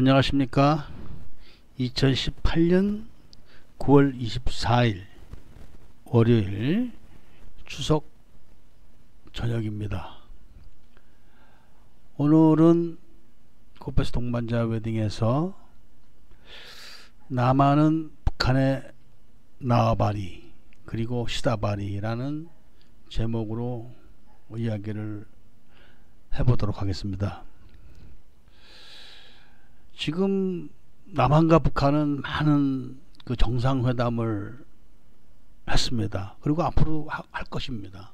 안녕하십니까. 2018년 9월 24일 월요일 추석 저녁입니다. 오늘은 코페스 동반자 웨딩에서 남한은 북한의 나와바리 그리고 시다바리라는 제목으로 이야기를 해보도록 하겠습니다. 지금 남한과 북한은 많은 그 정상회담을 했습니다. 그리고 앞으로 할 것입니다.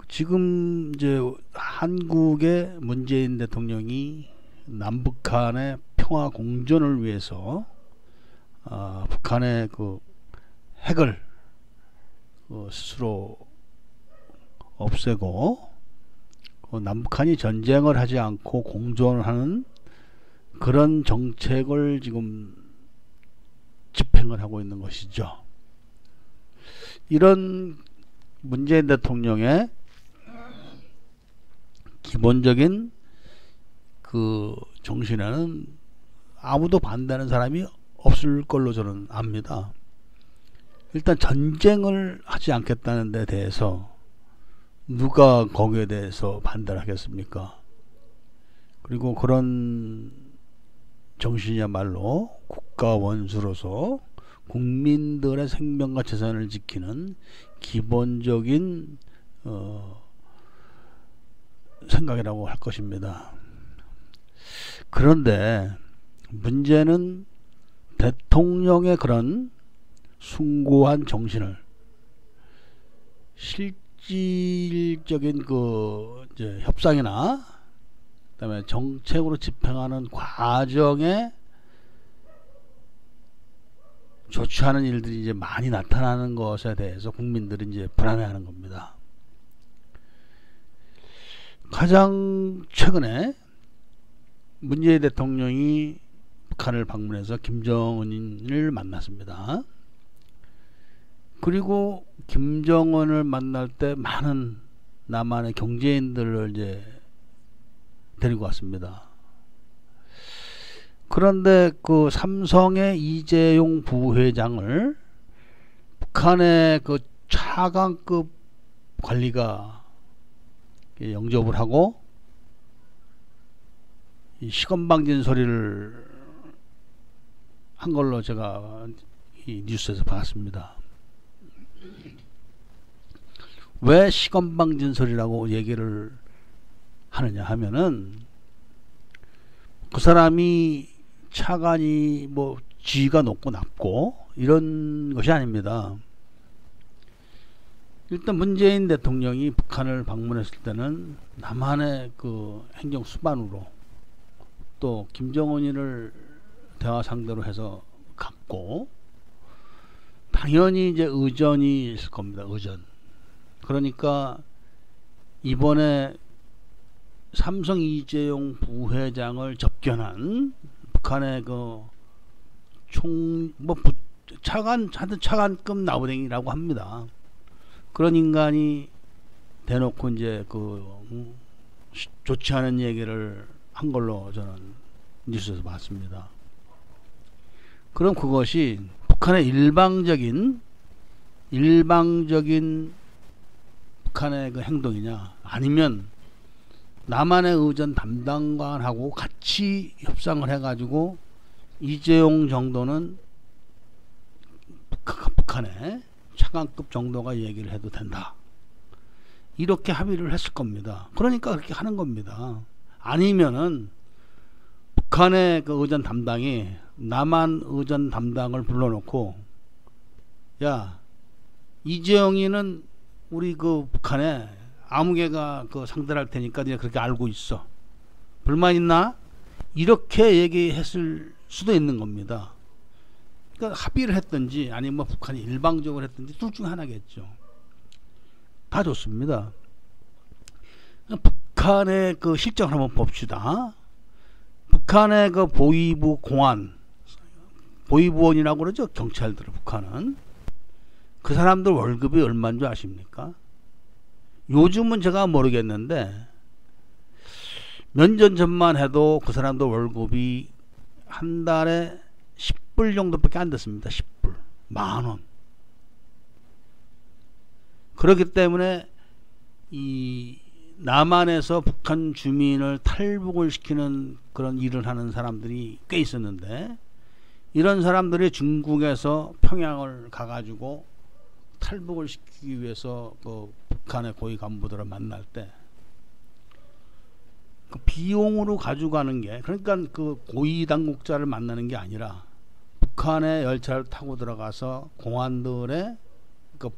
지금 이제 한국의 문재인 대통령이 남북한의 평화 공존을 위해서 북한의 그 핵을 스스로 없애고 남북한이 전쟁을 하지 않고 공존을 하는 그런 정책을 지금 집행을 하고 있는 것이죠. 이런 문재인 대통령의 기본적인 그 정신에는 아무도 반대하는 사람이 없을 걸로 저는 압니다. 일단 전쟁을 하지 않겠다는 데 대해서 누가 거기에 대해서 반대를 하겠습니까? 그리고 그런 정신이야말로 국가 원수로서 국민들의 생명과 재산을 지키는 기본적인 생각이라고 할 것입니다. 그런데 문제는 대통령의 그런 숭고한 정신을 실질적인 그 이제 협상이나 그다음에 정책으로 집행하는 과정에 좋지 않은 일들이 이제 많이 나타나는 것에 대해서 국민들이 이제 불안해하는 겁니다. 가장 최근에 문재인 대통령이 북한을 방문해서 김정은을 만났습니다. 그리고 김정은을 만날 때 많은 남한의 경제인들을 이제 데리고 왔습니다. 그런데 그 삼성의 이재용 부회장을 북한의 그 차관급 관리가 영접을 하고 이 시건방진 소리를 한 걸로 제가 이 뉴스에서 봤습니다. 왜 시건방진 소리라고 얘기를 하느냐 하면은 그 사람이 차관이 뭐 지위가 높고 낮고 이런 것이 아닙니다. 일단 문재인 대통령이 북한을 방문했을 때는 남한의 그 행정 수반으로 또 김정은이를 대화 상대로 해서 갔고 당연히 이제 의전이 있을 겁니다. 의전. 그러니까 이번에 삼성 이재용 부회장을 접견한 북한의 그 하여튼 차관급 나부랭이라고 합니다. 그런 인간이 대놓고 이제 그 좋지 않은 얘기를 한 걸로 저는 뉴스에서 봤습니다. 그럼 그것이 북한의 일방적인 북한의 그 행동이냐 아니면 남한의 의전 담당관하고 같이 협상을 해가지고 이재용 정도는 북한의 차관급 정도가 얘기를 해도 된다. 이렇게 합의를 했을 겁니다. 그러니까 그렇게 하는 겁니다. 아니면은 북한의 그 의전 담당이 남한 의전 담당을 불러놓고 야 이재용이는 우리 그 북한에 아무개가 그 상대를 할 테니까 네가 그렇게 알고 있어. 불만 있나? 이렇게 얘기했을 수도 있는 겁니다. 그러니까 합의를 했든지 아니면 뭐 북한이 일방적으로 했든지 둘 중 하나겠죠. 다 좋습니다. 북한의 그 실정을 한번 봅시다. 북한의 그 보위부 공안, 보위부원이라고 그러죠. 경찰들을 북한은. 그 사람들 월급이 얼마인 줄 아십니까? 요즘은 제가 모르겠는데 몇 년 전만 해도 그 사람도 월급이 한 달에 10불 정도밖에 안 됐습니다. 10불. 10,000원. 그렇기 때문에 이 남한에서 북한 주민을 탈북을 시키는 그런 일을 하는 사람들이 꽤 있었는데, 이런 사람들이 중국에서 평양을 가가지고 탈북을 시키기 위해서 그 북한의 고위 간부들을 만날 때 그 비용으로 가져가는 게, 그러니까 그 고위 당국자를 만나는 게 아니라 북한의 열차를 타고 들어가서 공안들의 그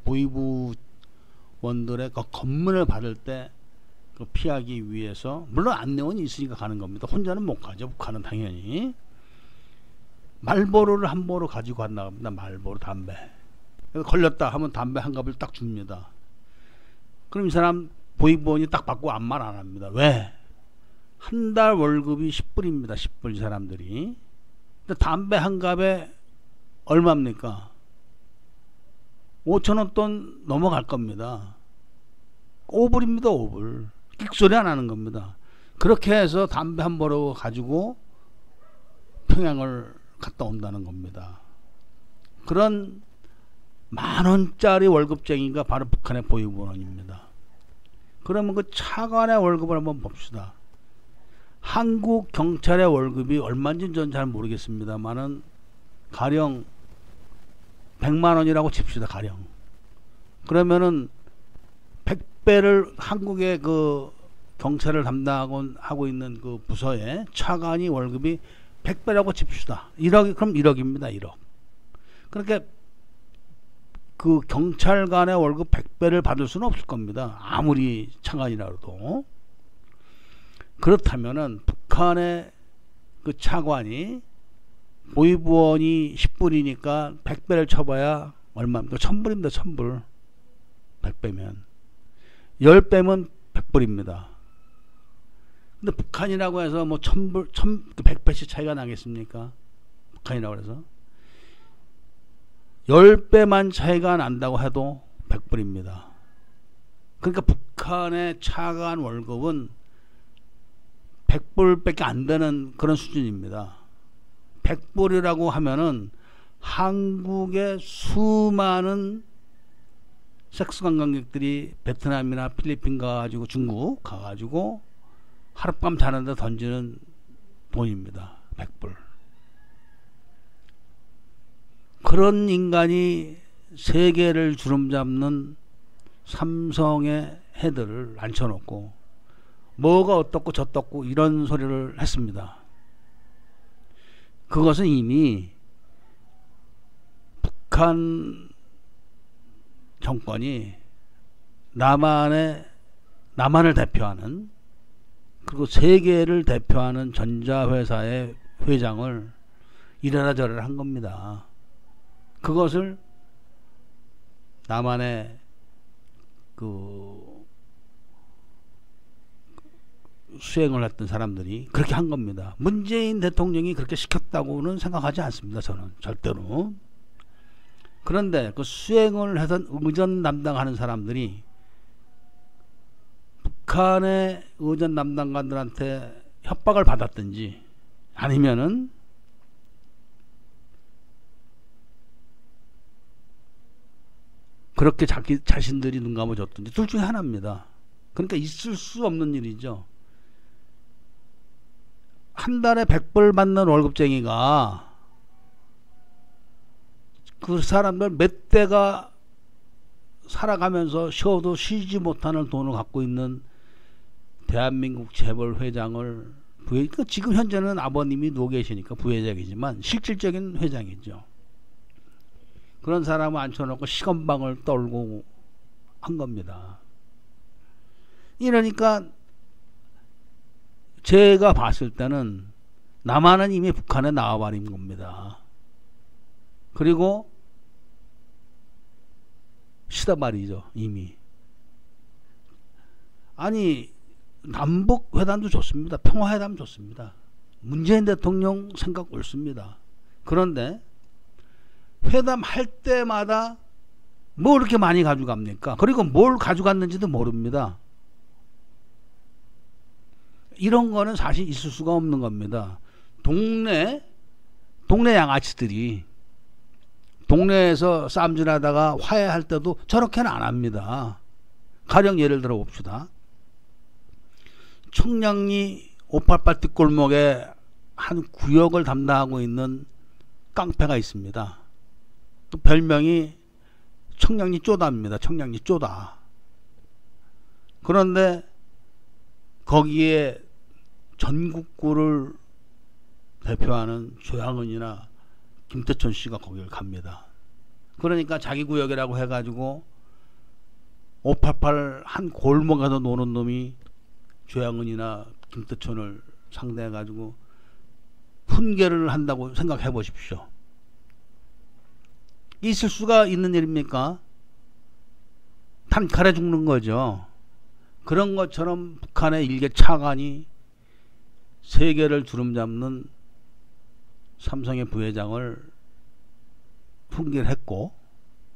보위부원들의 그 검문을 받을 때 그 피하기 위해서, 물론 안내원이 있으니까 가는 겁니다. 혼자는 못 가죠. 북한은 당연히. 말보로를 한 보로 가지고 간다 겁니다. 말보로 담배. 걸렸다 하면 담배 한 갑을 딱 줍니다. 그럼 이 사람 보위부원이 딱 받고 아무 말 안 합니다. 왜? 한 달 월급이 10불입니다. 10불. 이 사람들이. 근데 담배 한 갑에 얼마입니까? 5,000원 돈 넘어갈 겁니다. 5불입니다. 5불. 끽소리 안 하는 겁니다. 그렇게 해서 담배 한 보로 가지고 평양을 갔다 온다는 겁니다. 그런 10,000원짜리 월급쟁이가 바로 북한의 보위부원입니다. 그러면 그 차관의 월급을 한번 봅시다. 한국 경찰의 월급이 얼마인지 전 잘 모르겠습니다만은 가령 100만 원이라고 칩시다. 가령. 그러면은 100배를 한국의 그 경찰을 담당하고 있는 그 부서의 차관이 월급이 100배라고 칩시다. 1억, 그럼 1억입니다. 1억. 그러니까 그 경찰관의 월급 100배를 받을 수는 없을 겁니다. 아무리 차관이라도. 그렇다면은 북한의 그 차관이 보위부원이 10불이니까 100배를 쳐봐야 얼마입니까? 1000불입니다. 1000불. 100배면. 10배면 100불입니다. 근데 북한이라고 해서 뭐 1000불, 100배씩 차이가 나겠습니까? 북한이라고 해서. 10배만 차이가 난다고 해도 100불입니다. 그러니까 북한의 차관 월급은 100불밖에 안 되는 그런 수준입니다. 100불이라고 하면은 한국의 수많은 섹스 관광객들이 베트남이나 필리핀 가가지고 중국 가가지고 하룻밤 자는데 던지는 돈입니다. 100불. 그런 인간이 세계를 주름잡는 삼성의 헤드를 앉혀놓고 뭐가 어떻고 저떻고 이런 소리를 했습니다. 그것은 이미 북한 정권이 남한을 대표하는, 그리고 세계를 대표하는 전자회사의 회장을 이래라 저래라 한 겁니다. 그것을 남한의 그 수행을 했던 사람들이 그렇게 한 겁니다. 문재인 대통령이 그렇게 시켰다고는 생각하지 않습니다. 저는 절대로. 그런데 그 수행을 하던 의전 담당하는 사람들이 북한의 의전 담당관들한테 협박을 받았든지 아니면은 그렇게 자신들이 눈 감아줬든지 둘 중에 하나입니다. 그러니까 있을 수 없는 일이죠. 한 달에 100불 받는 월급쟁이가 그 사람들 몇 대가 살아가면서 쉬어도 쉬지 못하는 돈을 갖고 있는 대한민국 재벌 회장을 그러니까 지금 현재는 아버님이 누워 계시니까 부회장이지만 실질적인 회장이죠. 그런 사람을 앉혀놓고 시건방을 떨고 한 겁니다. 이러니까 제가 봤을 때는 남한은 이미 북한에 나와버린 겁니다. 그리고 시다발이죠. 이미. 아니 남북 회담도 좋습니다. 평화회담 좋습니다. 문재인 대통령 생각 옳습니다. 그런데 회담할 때마다 뭐 이렇게 많이 가져갑니까? 그리고 뭘 가져갔는지도 모릅니다. 이런 거는 사실 있을 수가 없는 겁니다. 동네 양아치들이 동네에서 싸움질하다가 화해할 때도 저렇게는 안 합니다. 가령 예를 들어 봅시다. 청량리 588 뒷골목에 한 구역을 담당하고 있는 깡패가 있습니다. 또 별명이 청량리 쪼다입니다. 청량리 쪼다. 그런데 거기에 전국구를 대표하는 조양은이나 김태천 씨가 거기를 갑니다. 그러니까 자기 구역이라고 해가지고 588 한 골목에서 노는 놈이 조양은이나 김태천을 상대해가지고 훈계를 한다고 생각해 보십시오. 있을 수가 있는 일입니까? 단칼에 죽는 거죠. 그런 것처럼 북한의 일개 차관이 세계를 주름잡는 삼성의 부회장을 훈계를 했고,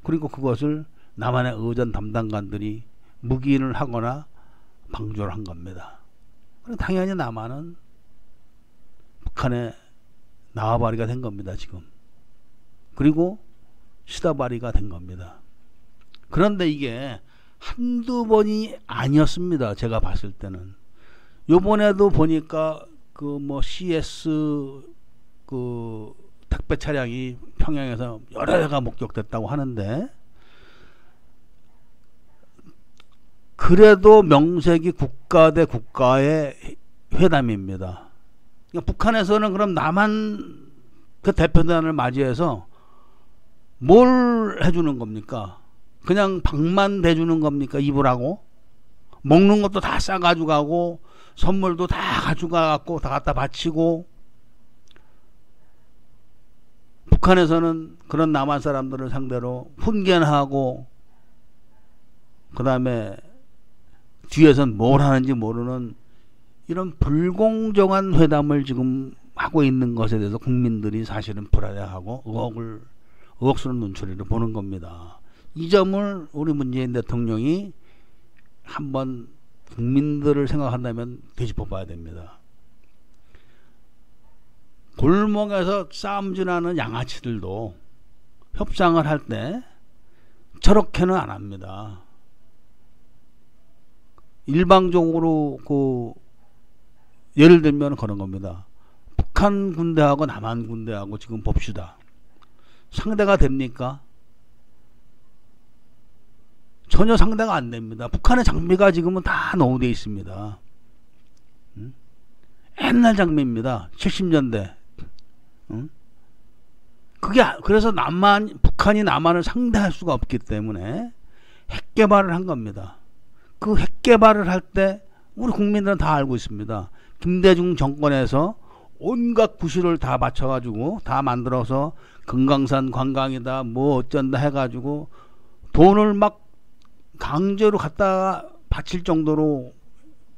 그리고 그것을 남한의 의전 담당관들이 묵인을 하거나 방조를 한 겁니다. 당연히 남한은 북한의 나와바리가 된 겁니다. 지금. 그리고 시다바리가 된 겁니다. 그런데 이게 한두 번이 아니었습니다. 제가 봤을 때는. 요번에도 보니까 그 뭐 CS 그 택배 차량이 평양에서 여러 대가 목격됐다고 하는데, 그래도 명색이 국가 대 국가의 회담입니다. 그러니까 북한에서는 그럼 남한 그 대표단을 맞이해서 뭘 해주는 겁니까? 그냥 방만 대주는 겁니까? 입으라고? 먹는 것도 다 싸가지고 가고 선물도 다 가져가갖고 다 갖다 바치고, 북한에서는 그런 남한 사람들을 상대로 훈계하고, 그 다음에 뒤에선 뭘 하는지 모르는 이런 불공정한 회담을 지금 하고 있는 것에 대해서 국민들이 사실은 불안해하고 의혹스러운 눈초리를 보는 겁니다. 이 점을 우리 문재인 대통령이 한번 국민들을 생각한다면 되짚어 봐야 됩니다. 골목에서 싸움질하는 양아치들도 협상을 할 때 저렇게는 안 합니다. 일방적으로 예를 들면 그런 겁니다. 북한 군대하고 남한 군대하고 지금 봅시다. 상대가 됩니까? 전혀 상대가 안 됩니다. 북한의 장비가 지금은 다 노후되어 있습니다. 옛날 장비입니다. 70년대. 그래서 북한이 남한을 상대할 수가 없기 때문에 핵 개발을 한 겁니다. 그 핵 개발을 할 때 우리 국민들은 다 알고 있습니다. 김대중 정권에서 온갖 구실을 다 맞춰가지고 다 만들어서 금강산 관광이다 뭐 어쩐다 해가지고 돈을 막 강제로 갖다 바칠 정도로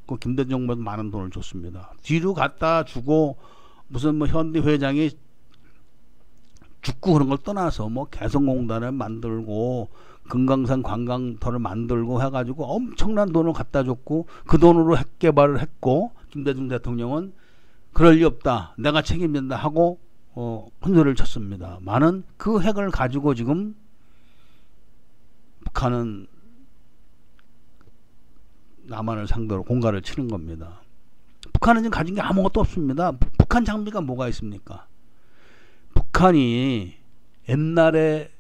그 김대중 정부에서 많은 돈을 줬습니다. 뒤로 갖다 주고 무슨 뭐 현대 회장이 죽고 그런 걸 떠나서 뭐 개성공단을 만들고 금강산 관광터를 만들고 해가지고 엄청난 돈을 갖다 줬고, 그 돈으로 핵 개발을 했고, 김대중 대통령은 그럴 리 없다, 내가 책임진다 하고 혼소를 쳤습니다. 많은 그 핵을 가지고 지금 북한은 남한을 상대로 공갈을 치는 겁니다. 북한은 지금 가진 게 아무것도 없습니다. 북한 장비가 뭐가 있습니까? 북한이 옛날에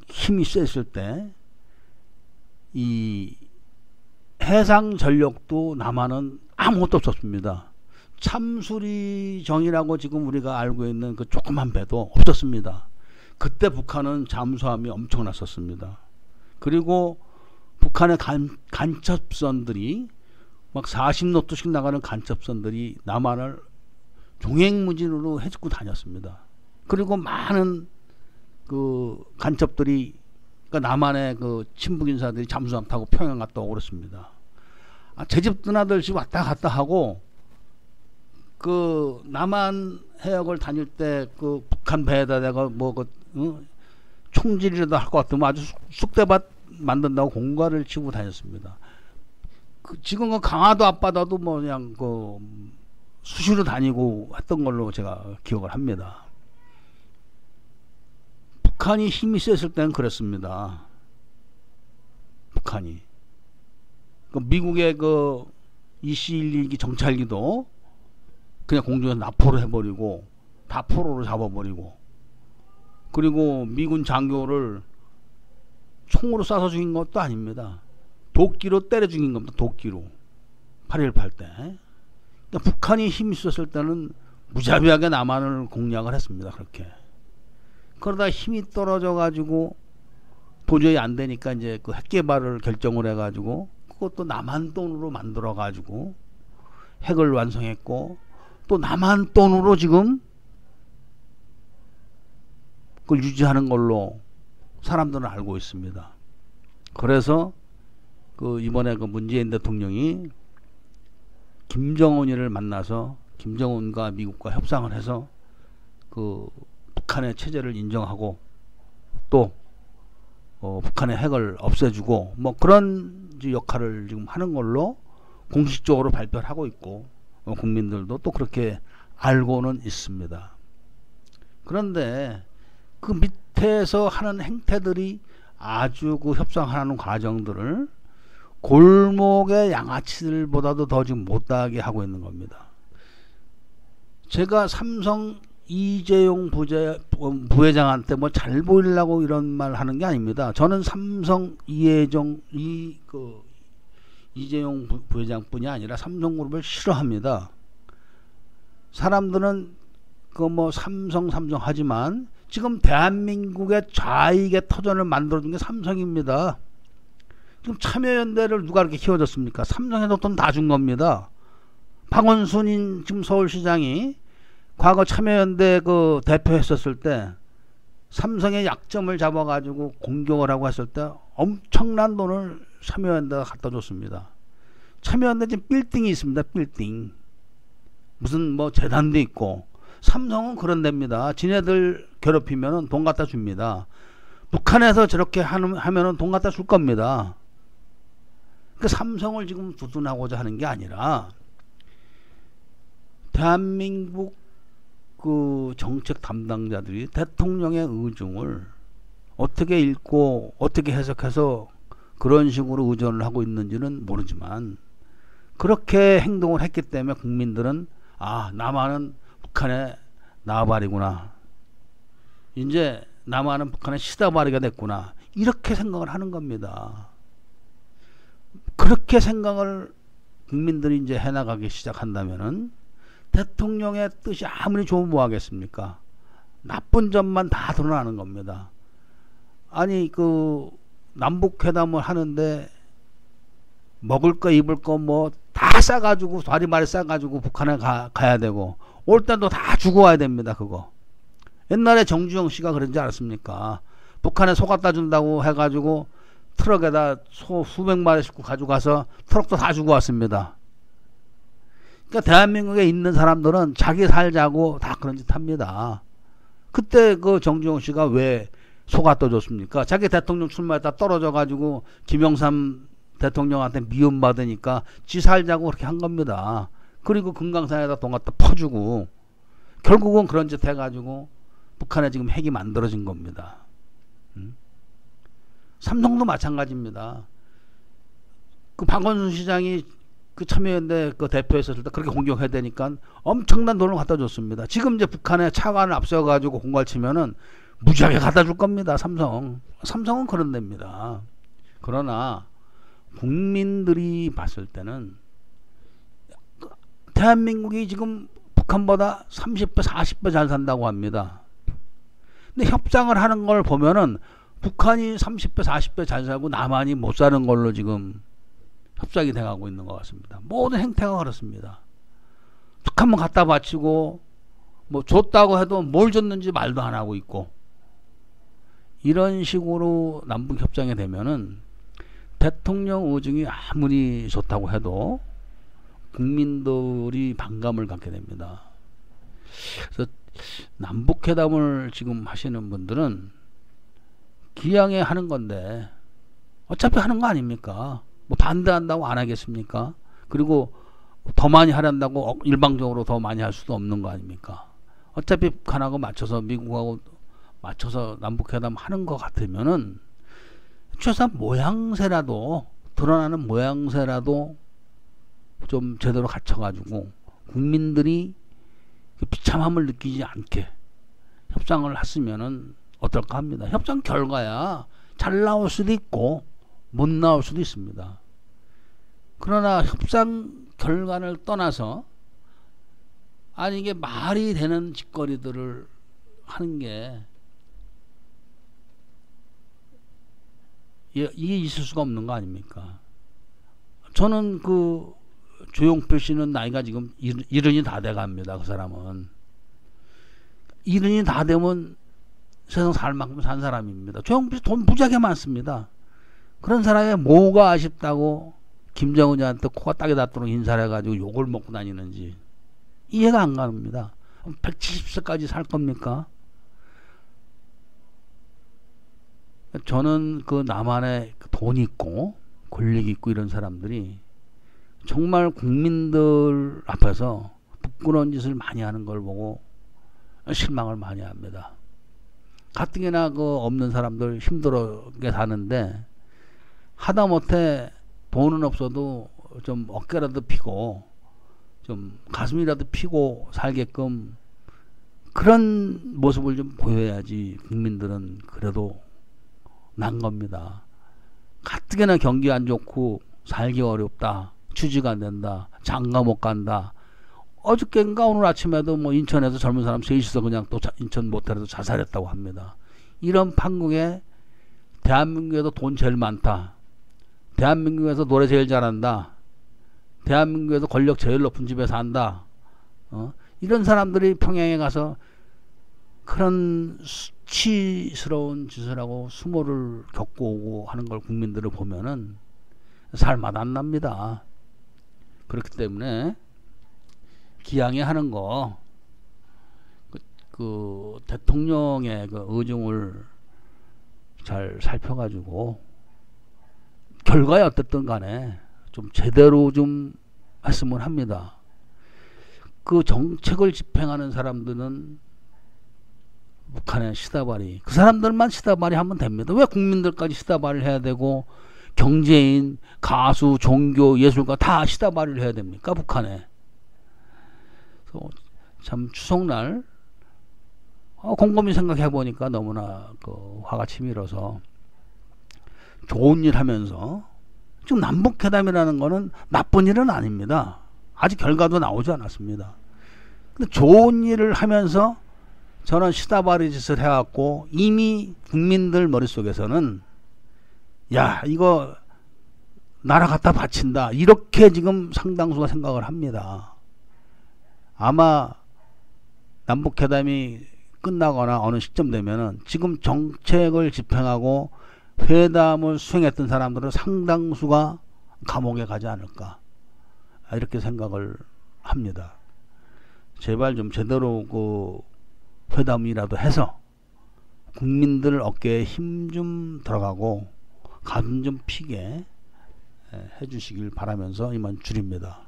힘이 셌을 때 이 해상 전력도 남한은 아무것도 없었습니다. 참수리정이라고 지금 우리가 알고 있는 그 조그만 배도 없었습니다. 그때 북한은 잠수함이 엄청났었습니다. 그리고 북한의 간첩선들이 막 40노트씩 나가는 간첩선들이 남한을 종횡무진으로 해집고 다녔습니다. 그리고 많은 그 간첩들이, 그러니까 남한의 그 친북 인사들이 잠수함 타고 평양 갔다 오고 그렇습니다. 제집 드나들씩 왔다 갔다 하고, 그 남한 해역을 다닐 때 그 북한 배에다 내가 뭐 총질이라도 할 것 같으면 아주 쑥대밭 만든다고 공갈을 치고 다녔습니다. 지금 그 강화도 앞바다도 뭐 그냥 그 수시로 다니고 했던 걸로 제가 기억을 합니다. 북한이 힘이 셌을 때는 그랬습니다. 북한이 그 미국의 그 EC-122 정찰기도 그냥 공중에서 납포를 해버리고 다 포로로 잡아버리고, 그리고 미군 장교를 총으로 쏴서 죽인 것도 아닙니다. 도끼로 때려 죽인 겁니다. 도끼로. 8.18 때. 그러니까 북한이 힘이 있었을 때는 무자비하게 남한을 공략을 했습니다. 그렇게. 그러다 힘이 떨어져 가지고 도저히 안 되니까 이제 그 핵 개발을 결정을 해 가지고 그것도 남한 돈으로 만들어 가지고 핵을 완성했고, 또 남한 돈으로 지금 그걸 유지하는 걸로 사람들은 알고 있습니다. 그래서 그 이번에 그 문재인 대통령이 김정은이를 만나서 김정은과 미국과 협상을 해서 그 북한의 체제를 인정하고 또 북한의 핵을 없애주고 뭐 그런 역할을 지금 하는 걸로 공식적으로 발표를 하고 있고, 국민들도 또 그렇게 알고는 있습니다. 그런데 그 밑에서 하는 행태들이 아주 그 협상하는 과정들을 골목의 양아치들보다도 더 지금 못하게 하고 있는 겁니다. 제가 삼성 이재용 부회장한테 뭐 잘 보이려고 이런 말 하는 게 아닙니다. 저는 삼성 이재용 부회장뿐이 아니라 삼성그룹을 싫어합니다. 사람들은 그 뭐 삼성 하지만 지금 대한민국의 좌익의 터전을 만들어준 게 삼성입니다. 지금 참여연대를 누가 이렇게 키워줬습니까? 삼성에서 돈 다 준 겁니다. 박원순인 지금 서울시장이 과거 참여연대 그 대표했었을 때 삼성의 약점을 잡아가지고 공격을 하고 했을 때 엄청난 돈을 참여연대가 갖다 줬습니다. 참여연대 지금 빌딩이 있습니다. 빌딩. 무슨 뭐 재단도 있고. 삼성은 그런 데입니다. 지네들 괴롭히면은 돈 갖다 줍니다. 북한에서 저렇게 하면은 돈 갖다 줄 겁니다. 그 삼성을 지금 두둔하고자 하는 게 아니라 대한민국 그 정책 담당자들이 대통령의 의중을 어떻게 읽고 어떻게 해석해서 그런 식으로 의존을 하고 있는지는 모르지만 그렇게 행동을 했기 때문에 국민들은 아, 남한은 북한의 나발이구나, 이제 남한은 북한의 시다바리가 됐구나, 이렇게 생각을 하는 겁니다. 그렇게 생각을 국민들이 이제 해나가기 시작한다면은 대통령의 뜻이 아무리 좋으면 뭐 하겠습니까? 나쁜 점만 다 드러나는 겁니다. 아니 그 남북회담을 하는데 먹을 거 입을 거 뭐 다 싸가지고 다리말에 싸가지고 북한에 가야 되고 올 때도 다 주고 와야 됩니다. 그거 옛날에 정주영 씨가 그런지 알았습니까? 북한에 소 갖다 준다고 해가지고 트럭에다 소 수백 마리 싣고 가지고 가서 트럭도 다 주고 왔습니다. 그러니까 대한민국에 있는 사람들은 자기 살자고 다 그런 짓 합니다. 그때 그 정주영 씨가 왜 소 갖다 줬습니까? 자기 대통령 출마했다 떨어져 가지고 김영삼 대통령한테 미움받으니까 지 살자고 그렇게 한 겁니다. 그리고 금강산에다 돈 갖다 퍼주고 결국은 그런 짓 해가지고 북한에 지금 핵이 만들어진 겁니다. 삼성도 마찬가지입니다. 그 박원순 시장이 그 참여연대 그 대표했었을 때 그렇게 공격해야 되니까 엄청난 돈을 갖다 줬습니다. 지금 이제 북한에 차관을 앞세워가지고 공갈 치면은 무지하게 갖다 줄 겁니다. 삼성은 그런 데입니다. 그러나 국민들이 봤을 때는 대한민국이 지금 북한보다 30배 40배 잘 산다고 합니다. 근데 협상을 하는 걸 보면은 북한이 30배 40배 잘 살고 남한이 못 사는 걸로 지금 협상이 돼가고 있는 것 같습니다. 모든 행태가 그렇습니다. 북한만 갖다 바치고 뭐 줬다고 해도 뭘 줬는지 말도 안 하고 있고, 이런 식으로 남북 협상이 되면은 대통령 의중이 아무리 좋다고 해도 국민들이 반감을 갖게 됩니다. 그래서 남북회담을 지금 하시는 분들은 기양에 하는 건데 어차피 하는 거 아닙니까? 뭐 반대한다고 안 하겠습니까? 그리고 더 많이 하란다고 일방적으로 더 많이 할 수도 없는 거 아닙니까? 어차피 북한하고 맞춰서 미국하고 맞춰서 남북회담 하는 것 같으면은 최소한 모양새라도 드러나는 모양새라도 좀 제대로 갖춰가지고 국민들이 비참함을 느끼지 않게 협상을 했으면은 어떨까 합니다. 협상 결과야 잘 나올 수도 있고 못 나올 수도 있습니다. 그러나 협상 결과를 떠나서 아니 이게 말이 되는 짓거리들을 하는 게 이게 있을 수가 없는 거 아닙니까? 저는 그 조용필 씨는 나이가 지금 70이 다 돼갑니다. 그 사람은 70이 다 되면 세상 살 만큼 산 사람입니다. 조용필 씨 돈 무지하게 많습니다. 그런 사람이 뭐가 아쉽다고 김정은이한테 코가 딱이 닿도록 인사를 해가지고 욕을 먹고 다니는지 이해가 안 갑니다. 170세까지 살 겁니까? 저는 그 남한에 돈 있고 권력 있고 이런 사람들이 정말 국민들 앞에서 부끄러운 짓을 많이 하는 걸 보고 실망을 많이 합니다. 가뜩이나 그 없는 사람들 힘들게 사는데 하다못해 돈은 없어도 좀 어깨라도 피고 좀 가슴이라도 피고 살게끔 그런 모습을 좀 보여야지 국민들은 그래도 난 겁니다. 가뜩이나 경기 안 좋고 살기 어렵다. 취직 안 된다. 장가 못 간다. 어저께인가 오늘 아침에도 뭐 인천에서 젊은 사람 셋이서 그냥 또 인천 모텔에서 자살했다고 합니다. 이런 판국에 대한민국에도 돈 제일 많다. 대한민국에서 노래 제일 잘한다. 대한민국에서 권력 제일 높은 집에 산다. 이런 사람들이 평양에 가서 그런 수치스러운 짓을 하고 수모를 겪고 오고 하는 걸 국민들을 보면은 살맛 안 납니다. 그렇기 때문에 기양이 하는 거 그 대통령의 그 의중을 잘 살펴가지고 결과에 어떻든 간에 좀 제대로 좀 했으면 합니다. 그 정책을 집행하는 사람들은 북한의 시다발이 그 사람들만 시다발이 하면 됩니다. 왜 국민들까지 시다발을 해야 되고 경제인, 가수, 종교, 예술가 다 시다발을 해야 됩니까? 북한에. 그래서 참 추석날 곰곰이 생각해 보니까 너무나 그 화가 치밀어서 좋은 일 하면서 지금 남북회담이라는 거는 나쁜 일은 아닙니다. 아직 결과도 나오지 않았습니다. 근데 좋은 일을 하면서 저는 시다바리 짓을 해갖고 이미 국민들 머릿속에서는 야 이거 나라 갖다 바친다 이렇게 지금 상당수가 생각을 합니다. 아마 남북회담이 끝나거나 어느 시점 되면은 지금 정책을 집행하고 회담을 수행했던 사람들은 상당수가 감옥에 가지 않을까 이렇게 생각을 합니다. 제발 좀 제대로 그 회담이라도 해서 국민들 어깨에 힘 좀 들어가고 가슴 좀 피게 해주시길 바라면서 이만 줄입니다.